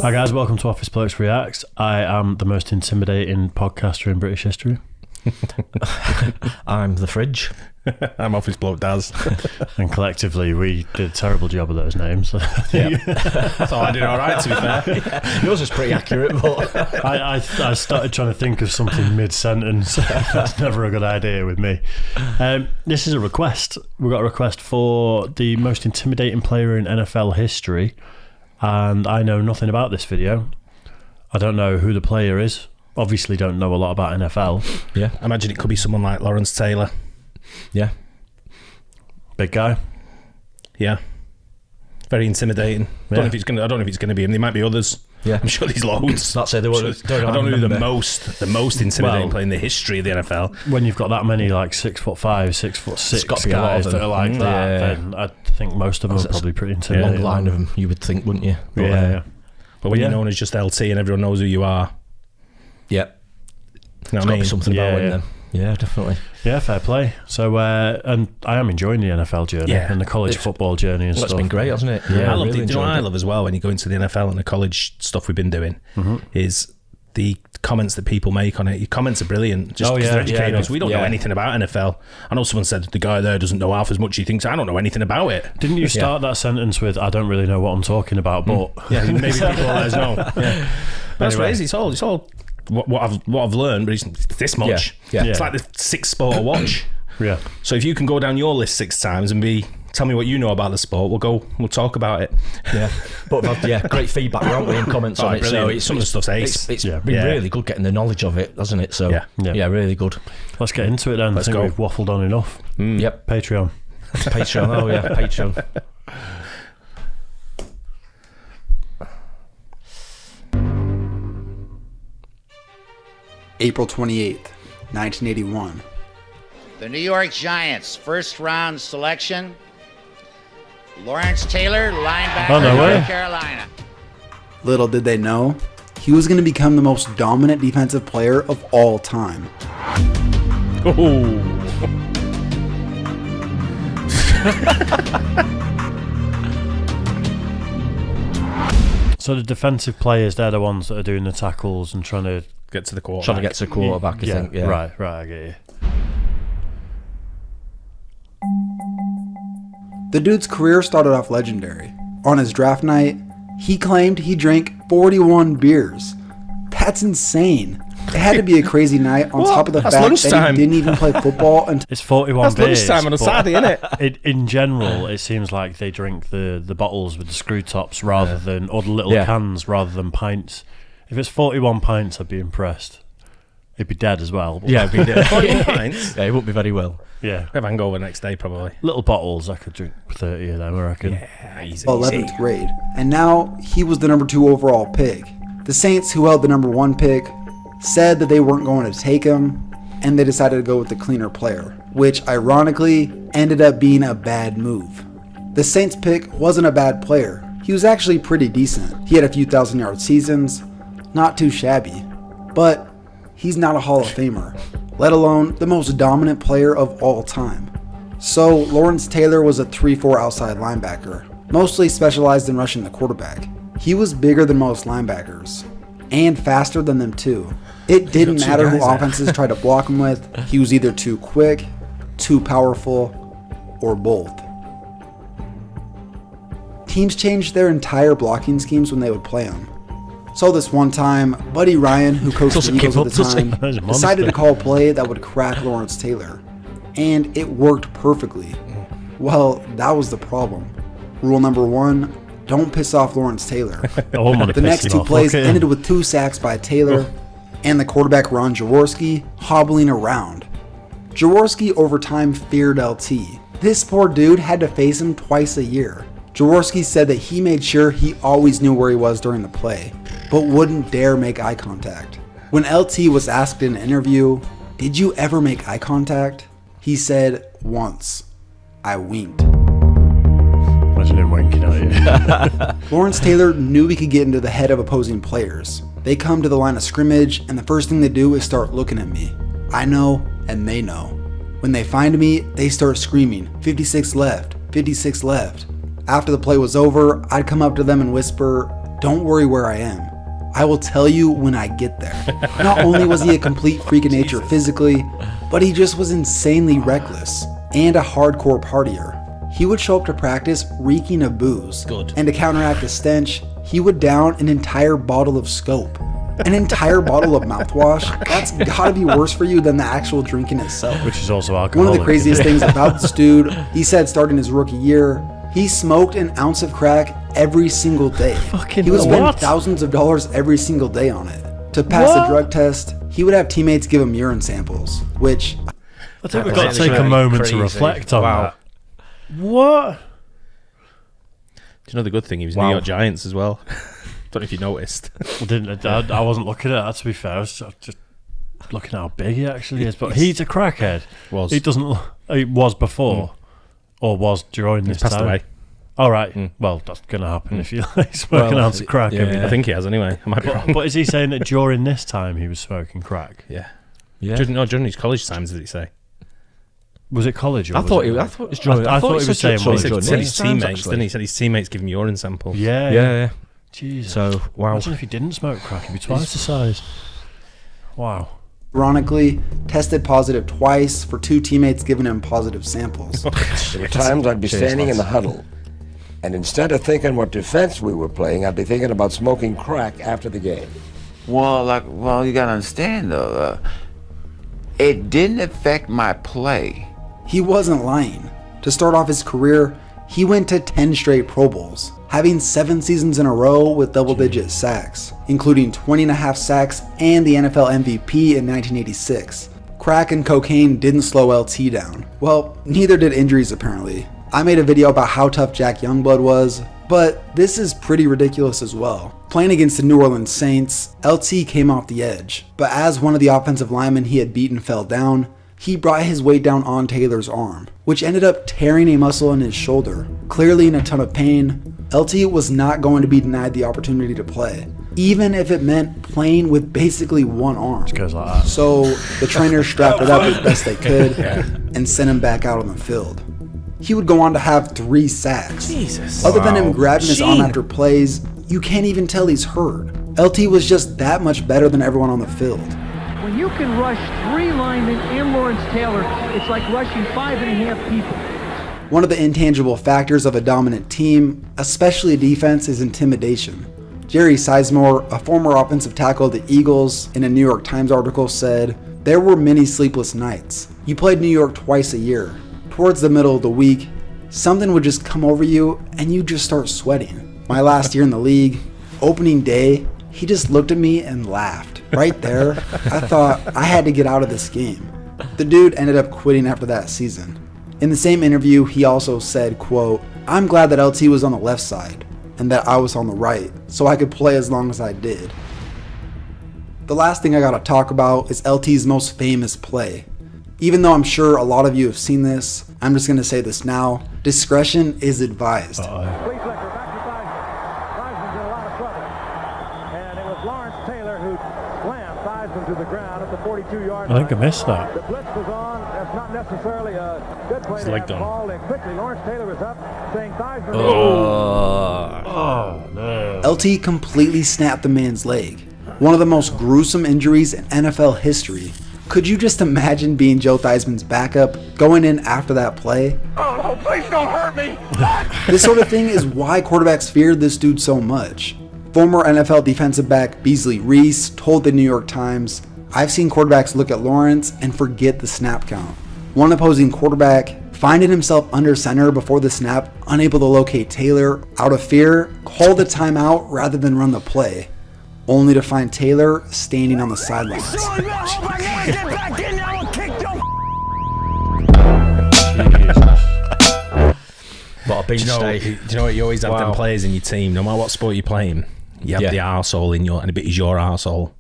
Hi guys, welcome to Office Blokes Reacts. I am the most intimidating podcaster in British history. I'm the Fridge. I'm Office Bloke Daz. And collectively we did a terrible job of those names. Yeah. I thought I did alright, to be fair. Yeah. Yours is pretty accurate, but I started trying to think of something mid-sentence. That's never a good idea with me. This is a request. We've got a request for the most intimidating player in NFL history, and I know nothing about this video. I don't know who the player is. Obviously don't know a lot about NFL. yeah, I imagine it could be someone like Lawrence Taylor. yeah. Big guy. Yeah. Very intimidating. I don't know if it's gonna be him. There might be others. Yeah. I'm sure there's loads. That's it. They won't, I don't know who the most intimidating player in the history of the NFL. When you've got that many like 6'5", 6'6" got to be a lot guys of that them. are like that, Yeah. then I think most of them are probably pretty intimidating. Long line of them, you would think, wouldn't you? But, Yeah. But when you're known as just LT and everyone knows who you are, yeah. you know There's what I got to mean? be something about Yeah, him yeah. then. Yeah, definitely. Yeah, fair play. So, and I am enjoying the NFL journey and the college football journey and Well, stuff. it's been great, hasn't it? I love really it. Do you know what I enjoyed love as well when you go into the NFL and the college stuff we've been doing is the comments that people make on it. Your comments are brilliant. Just because they're educating us. We don't know anything about NFL. I know someone said the guy there doesn't know half as much as he thinks. I don't know anything about it. Didn't you start that sentence with, I don't really know what I'm talking about, but... Yeah, maybe people will let us know. Yeah. That's Anyway. crazy. It's all what I've learned, but it's this much. Yeah. It's like the sixth sport to watch. Yeah. So if you can go down your list 6 times and tell me what you know about the sport, we'll talk about it. Yeah, but we've had, great feedback, haven't we, and comments on it. Brilliant. So Some of the stuff's ace. It's been really good getting the knowledge of it, hasn't it? So yeah, really good. Let's get into it then. Let's I think go. we've waffled on enough. Yep, Patreon. Patreon. Oh yeah, Patreon. April 28th, 1981. The New York Giants, first round selection, Lawrence Taylor, linebacker, Oh, no way. North Carolina. Little did they know, he was going to become the most dominant defensive player of all time. Oh. So the defensive players, they're the ones that are doing the tackles and trying to Get to the quarterback. Trying to get to quarterback, I think. Yeah. Right, I get you. The dude's career started off legendary. On his draft night, he claimed he drank 41 beers. That's insane. It had to be a crazy night on top of the That's fact that lunchtime. he didn't even play football until It's 41 That's beers. lunchtime on a but Saturday, isn't it? In general, it seems like they drink the bottles with the screw tops rather than, or the little cans rather than pints. If it's 41 pints, I'd be impressed. He'd be dead as well. But Yeah, it'd be 41 pints. Yeah, it wouldn't be very well. yeah. Have hangover next day, probably. Little bottles, I could drink 30 of them, I reckon. Easy. 11th grade. And now he was the number 2 overall pick. The Saints, who held the number 1 pick, said that they weren't going to take him, and they decided to go with the cleaner player, which ironically ended up being a bad move. The Saints pick wasn't a bad player. He was actually pretty decent. He had a few 1,000-yard seasons, not too shabby, but he's not a Hall of Famer, let alone the most dominant player of all time. So Lawrence Taylor was a 3-4 outside linebacker, mostly specialized in rushing the quarterback. He was bigger than most linebackers, and faster than them too. It didn't two matter who guys there. offenses tried to block him with, he was either too quick, too powerful, or both. Teams changed their entire blocking schemes when they would play him. So this one time, Buddy Ryan, who coached the Doesn't Eagles give at the up, does he? time, He's a monster. decided to call a play that would crack Lawrence Taylor. And it worked perfectly. Well, that was the problem. Rule number 1, don't piss off Lawrence Taylor. I wouldn't want to The piss next him 2 off. plays Look at him. ended with 2 sacks by Taylor and the quarterback Ron Jaworski hobbling around. Jaworski over time feared LT. This poor dude had to face him twice a year. Jaworski said that he made sure he always knew where he was during the play, but wouldn't dare make eye contact. When LT was asked in an interview, "Did you ever make eye contact?" he said, "Once. I winked." Imagine him winking at you. Lawrence Taylor knew he could get into the head of opposing players. They come to the line of scrimmage, and the first thing they do is start looking at me. I know, and they know. When they find me, they start screaming, 56 left, 56 left. After the play was over, I'd come up to them and whisper, don't worry where I am. I will tell you when I get there. Not only was he a complete freak of nature physically, but he just was insanely reckless and a hardcore partier. He would show up to practice reeking of booze. Good. And to counteract the stench, he would down an entire bottle of Scope. An entire bottle of mouthwash? That's gotta be worse for you than the actual drinking itself. Which is also alcohol. One of the craziest things about this dude, he said starting his rookie year, he smoked an ounce of crack every single day. He would spend thousands of dollars every single day on it. To pass the drug test, he would have teammates give him urine samples, which... I think we've got to take a moment to reflect on that. What? Do you know the good thing? He was New York Giants as well. Don't know if you noticed. I wasn't looking at that, to be fair. I was just looking at how big he actually is. But he's a crackhead. He was before, or was during this time. He's passed away. All right. Well, that's going to happen if you smoke an ounce of crack. I think he has anyway. I might be wrong. But is he saying that during this time he was smoking crack? Yeah. During his college times, did he say? Was it college? Or I thought it was during. I thought he was saying he said his teammates. Then he said his teammates give him urine samples. Yeah. Jesus. So Imagine if he didn't smoke crack, he'd be twice the size. Wow. Ironically, tested positive twice for 2 teammates giving him positive samples. There were times I'd be standing in the huddle, and instead of thinking what defense we were playing, I'd be thinking about smoking crack after the game. Well, you gotta understand though, it didn't affect my play. He wasn't lying. To start off his career, he went to 10 straight Pro Bowls, having 7 seasons in a row with double-digit sacks, including 20.5 sacks and the NFL MVP in 1986. Crack and cocaine didn't slow LT down. Well, neither did injuries apparently. I made a video about how tough Jack Youngblood was, but this is pretty ridiculous as well. Playing against the New Orleans Saints, LT came off the edge, but as one of the offensive linemen he had beaten fell down, he brought his weight down on Taylor's arm, which ended up tearing a muscle in his shoulder. Clearly in a ton of pain, LT was not going to be denied the opportunity to play, even if it meant playing with basically one arm. It goes like that. So the trainers strapped it up as best they could and sent him back out on the field. He would go on to have 3 sacks. Jesus. Other than him grabbing his arm after plays, you can't even tell he's hurt. LT was just that much better than everyone on the field. When you can rush 3 linemen and Lawrence Taylor, it's like rushing 5.5 people. One of the intangible factors of a dominant team, especially a defense, is intimidation. Jerry Sizemore, a former offensive tackle of the Eagles, in a New York Times article said, "There were many sleepless nights. You played New York twice a year. Towards the middle of the week, something would just come over you and you just start sweating. My last year in the league, opening day, he just looked at me and laughed. Right there, I thought I had to get out of this game." The dude ended up quitting after that season. In the same interview, he also said, quote, "I'm glad that LT was on the left side and that I was on the right, so I could play as long as I did." The last thing I gotta talk about is LT's most famous play. Even though I'm sure a lot of you have seen this, I'm just gonna say this now. Discretion is advised. I think I missed that. The blitz was on. That's not necessarily a good play. His leg done. Ball, and quickly Lawrence Taylor is up, saying Theismann. Oh, no. LT completely snapped the man's leg. One of the most gruesome injuries in NFL history. Could you just imagine being Joe Theismann's backup, going in after that play? Oh, no, please don't hurt me. This sort of thing is why quarterbacks feared this dude so much. Former NFL defensive back Beasley Reese told the New York Times, "I've seen quarterbacks look at Lawrence and forget the snap count. One opposing quarterback, finding himself under center before the snap, unable to locate Taylor, out of fear, called a timeout rather than run the play, only to find Taylor standing on the sidelines." What a beach Do you know what? You always have them players in your team, no matter what sport you're playing. You have the arsehole in your, and it is your arsehole.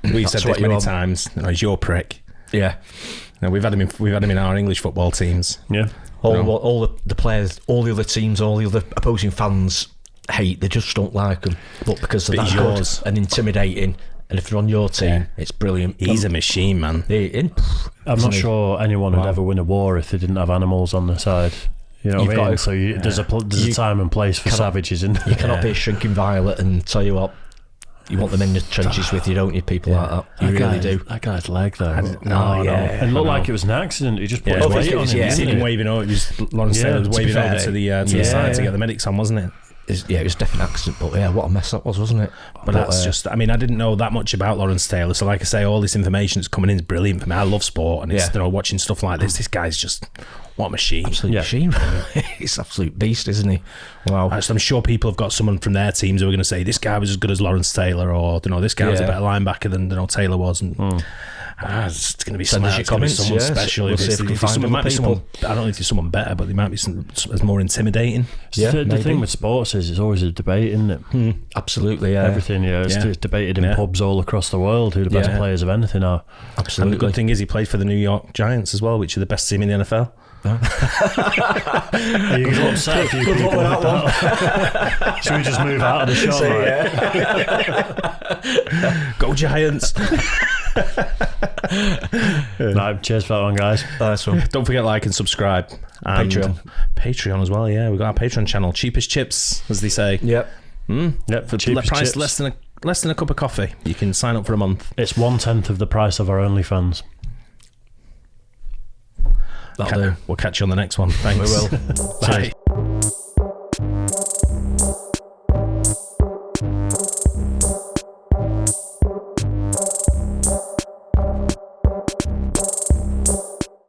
We've said this many times. No, it's your prick. Yeah. No, we've had him in our English football teams. Yeah. All the players, all the other teams, all the other opposing fans hate. They just don't like them. But because they're that good and intimidating, and if they're on your team, it's brilliant. He's a machine, man. I'm not sure anyone would ever win a war if they didn't have animals on their side. You know what I mean? So there's a time and place for savages. And you cannot be a shrinking violet and tell you what, you want them in the trenches with you, don't you? People like that. You really do. That guy's leg, though. No. It looked like it was an accident. He just put his weight on him. You seen him waving over. Lawrence Taylor was waving over to the side to get the medics on, wasn't it? It was definitely an accident, but what a mess that was, wasn't it? But that's just, I didn't know that much about Lawrence Taylor, so like I say, all this information that's coming in is brilliant for me. I love sport, and it's, watching stuff like this guy's just, what a machine. Absolute machine. He's an absolute beast, isn't he? Wow. I'm sure people have got someone from their teams who are going to say, this guy was as good as Lawrence Taylor, or, this guy was a better linebacker than Taylor was, and it's going to be someone special. We'll see if we can find might be someone, I don't know if there's someone better, but there might be some more intimidating. The thing with sports is it's always a debate, isn't it? Absolutely, yeah. Everything, it's debated in pubs all across the world who the best players of anything are. Absolutely. And the good thing is he played for the New York Giants as well, which are the best team in the NFL. Are you going to upset a few people with that? Should we just move out of the show? Go Giants. Right, cheers for that one, guys. Nice one. Don't forget, like and subscribe. And Patreon as well. Yeah, we've got our Patreon channel, cheapest chips, as they say. Yep. Yep. For cheapest price, chips, less than a cup of coffee. You can sign up for a month. It's 1/10 of the price of our OnlyFans. That'll do. We'll catch you on the next one. Thanks. We will. Bye.